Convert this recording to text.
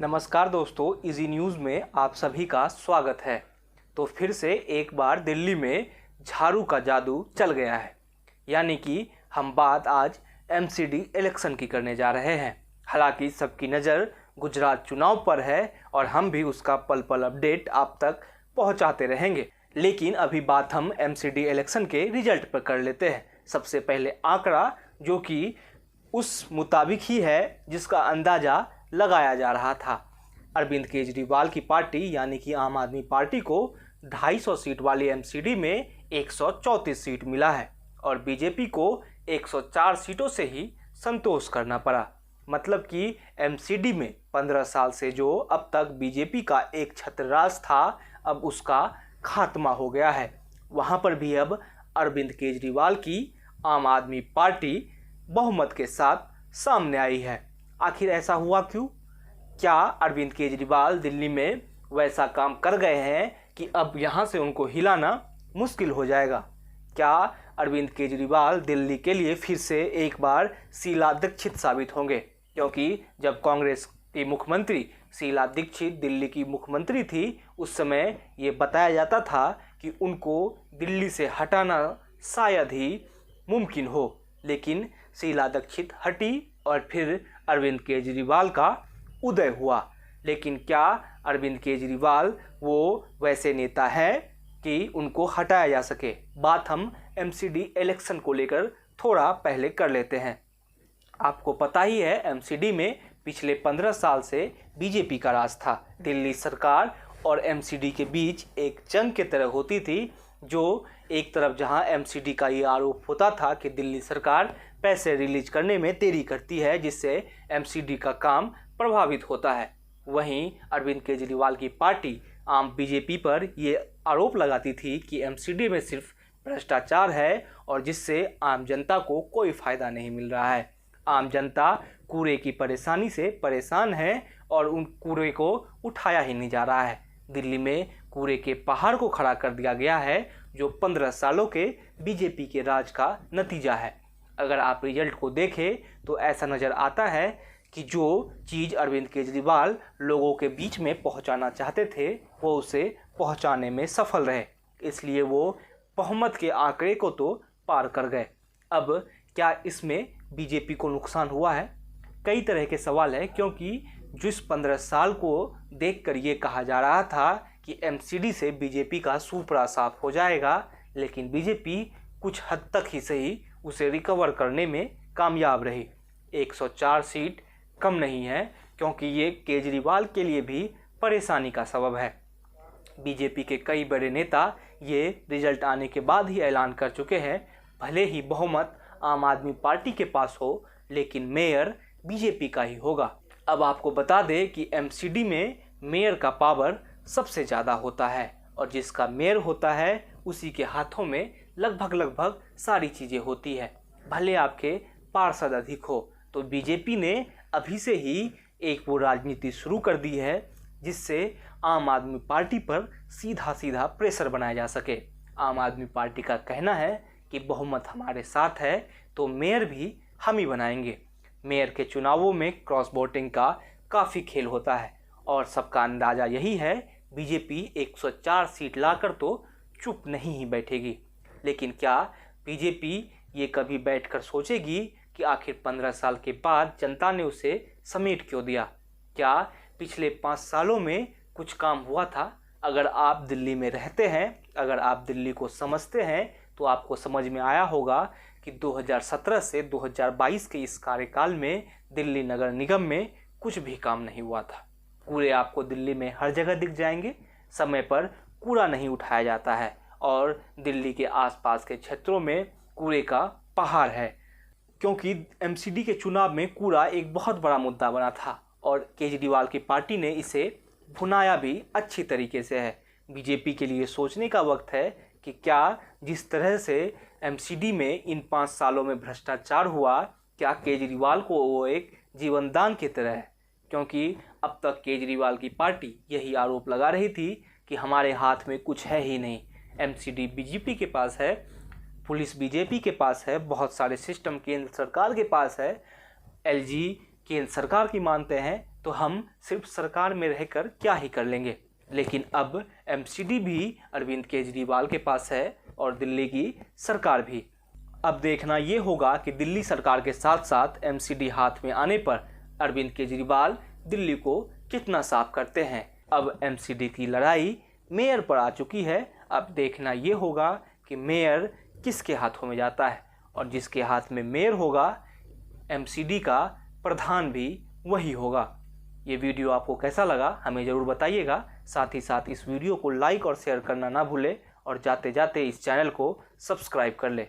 नमस्कार दोस्तों, easy news में आप सभी का स्वागत है। तो फिर से एक बार दिल्ली में झाड़ू का जादू चल गया है। यानी कि हम बात आज एमसीडी इलेक्शन की करने जा रहे हैं। हालांकि सबकी नज़र गुजरात चुनाव पर है और हम भी उसका पल पल अपडेट आप तक पहुंचाते रहेंगे। लेकिन अभी बात हम एमसीडी इलेक्शन के रिजल्ट पर कर लेते हैं। सबसे पहले आंकड़ा जो कि उस मुताबिक ही है जिसका अंदाज़ा लगाया जा रहा था। अरविंद केजरीवाल की पार्टी यानी कि आम आदमी पार्टी को 250 सीट वाली एमसीडी में 134 सीट मिला है और बीजेपी को 104 सीटों से ही संतोष करना पड़ा। मतलब कि एमसीडी में 15 साल से जो अब तक बीजेपी का एक छत्रराज था, अब उसका खात्मा हो गया है। वहाँ पर भी अब अरविंद केजरीवाल की आम आदमी पार्टी बहुमत के साथ सामने आई है। आखिर ऐसा हुआ क्यों? क्या अरविंद केजरीवाल दिल्ली में वैसा काम कर गए हैं कि अब यहाँ से उनको हिलाना मुश्किल हो जाएगा? क्या अरविंद केजरीवाल दिल्ली के लिए फिर से एक बार शीला दीक्षित साबित होंगे? क्योंकि जब कांग्रेस की मुख्यमंत्री शीला दीक्षित दिल्ली की मुख्यमंत्री थी, उस समय ये बताया जाता था कि उनको दिल्ली से हटाना शायद ही मुमकिन हो। लेकिन शीला दीक्षित हटी और फिर अरविंद केजरीवाल का उदय हुआ। लेकिन क्या अरविंद केजरीवाल वो वैसे नेता हैं कि उनको हटाया जा सके? बात हम एमसीडी इलेक्शन को लेकर थोड़ा पहले कर लेते हैं। आपको पता ही है, एमसीडी में पिछले 15 साल से बीजेपी का राज था। दिल्ली सरकार और एमसीडी के बीच एक जंग की तरह होती थी, जो एक तरफ जहां एमसीडी का ये आरोप होता था कि दिल्ली सरकार पैसे रिलीज करने में देरी करती है, जिससे एमसीडी का काम प्रभावित होता है। वहीं अरविंद केजरीवाल की पार्टी आम बीजेपी पर ये आरोप लगाती थी कि एमसीडी में सिर्फ भ्रष्टाचार है और जिससे आम जनता को कोई फ़ायदा नहीं मिल रहा है। आम जनता कूड़े की परेशानी से परेशान है और उन कूड़े को उठाया ही नहीं जा रहा है। दिल्ली में कूड़े के पहाड़ को खड़ा कर दिया गया है, जो 15 सालों के बीजेपी के राज का नतीजा है। अगर आप रिजल्ट को देखें तो ऐसा नज़र आता है कि जो चीज़ अरविंद केजरीवाल लोगों के बीच में पहुंचाना चाहते थे, वो उसे पहुंचाने में सफल रहे। इसलिए वो बहुमत के आंकड़े को तो पार कर गए। अब क्या इसमें बीजेपी को नुकसान हुआ है? कई तरह के सवाल है, क्योंकि जिस 15 साल को देखकर ये कहा जा रहा था कि एमसीडी से बीजेपी का सुपड़ा साफ हो जाएगा, लेकिन बीजेपी कुछ हद तक ही सही उसे रिकवर करने में कामयाब रही। 104 सीट कम नहीं है, क्योंकि ये केजरीवाल के लिए भी परेशानी का सबब है। बीजेपी के कई बड़े नेता ये रिजल्ट आने के बाद ही ऐलान कर चुके हैं, भले ही बहुमत आम आदमी पार्टी के पास हो, लेकिन मेयर बीजेपी का ही होगा। अब आपको बता दें कि एमसीडी में मेयर का पावर सबसे ज़्यादा होता है और जिसका मेयर होता है उसी के हाथों में लगभग सारी चीज़ें होती है। भले आपके पार्षद अधिक हो, तो बीजेपी ने अभी से ही एक वो राजनीति शुरू कर दी है जिससे आम आदमी पार्टी पर सीधा प्रेशर बनाया जा सके। आम आदमी पार्टी का कहना है कि बहुमत हमारे साथ है तो मेयर भी हम ही बनाएंगे। मेयर के चुनावों में क्रॉस वोटिंग का काफ़ी खेल होता है और सबका अंदाज़ा यही है, बीजेपी 104 सीट लाकर तो चुप नहीं ही बैठेगी। लेकिन क्या बीजेपी ये कभी बैठकर सोचेगी कि आखिर 15 साल के बाद जनता ने उसे समेट क्यों दिया? क्या पिछले 5 सालों में कुछ काम हुआ था? अगर आप दिल्ली में रहते हैं, अगर आप दिल्ली को समझते हैं, तो आपको समझ में आया होगा कि 2017 से 2022 के इस कार्यकाल में दिल्ली नगर निगम में कुछ भी काम नहीं हुआ था। कूड़े आपको दिल्ली में हर जगह दिख जाएंगे। समय पर कूड़ा नहीं उठाया जाता है और दिल्ली के आसपास के क्षेत्रों में कूड़े का पहाड़ है, क्योंकि एमसीडी के चुनाव में कूड़ा एक बहुत बड़ा मुद्दा बना था और केजरीवाल की पार्टी ने इसे भुनाया भी अच्छी तरीके से है। बीजेपी के लिए सोचने का वक्त है कि क्या जिस तरह से एमसीडी में इन 5 सालों में भ्रष्टाचार हुआ, क्या केजरीवाल को वो एक जीवनदान की तरह है? क्योंकि अब तक केजरीवाल की पार्टी यही आरोप लगा रही थी कि हमारे हाथ में कुछ है ही नहीं। एमसीडी बीजेपी के पास है, पुलिस बीजेपी के पास है, बहुत सारे सिस्टम केंद्र सरकार के पास है, एलजी केंद्र सरकार की मानते हैं, तो हम सिर्फ सरकार में रहकर क्या ही कर लेंगे। लेकिन अब एमसीडी भी अरविंद केजरीवाल के पास है और दिल्ली की सरकार भी। अब देखना ये होगा कि दिल्ली सरकार के साथ साथ एमसीडी हाथ में आने पर अरविंद केजरीवाल दिल्ली को कितना साफ करते हैं। अब एमसीडी की लड़ाई मेयर पर आ चुकी है। अब देखना ये होगा कि मेयर किसके हाथों में जाता है, और जिसके हाथ में मेयर होगा एमसीडी का प्रधान भी वही होगा। ये वीडियो आपको कैसा लगा हमें ज़रूर बताइएगा। साथ ही साथ इस वीडियो को लाइक और शेयर करना ना भूलें और जाते जाते इस चैनल को सब्सक्राइब कर लें।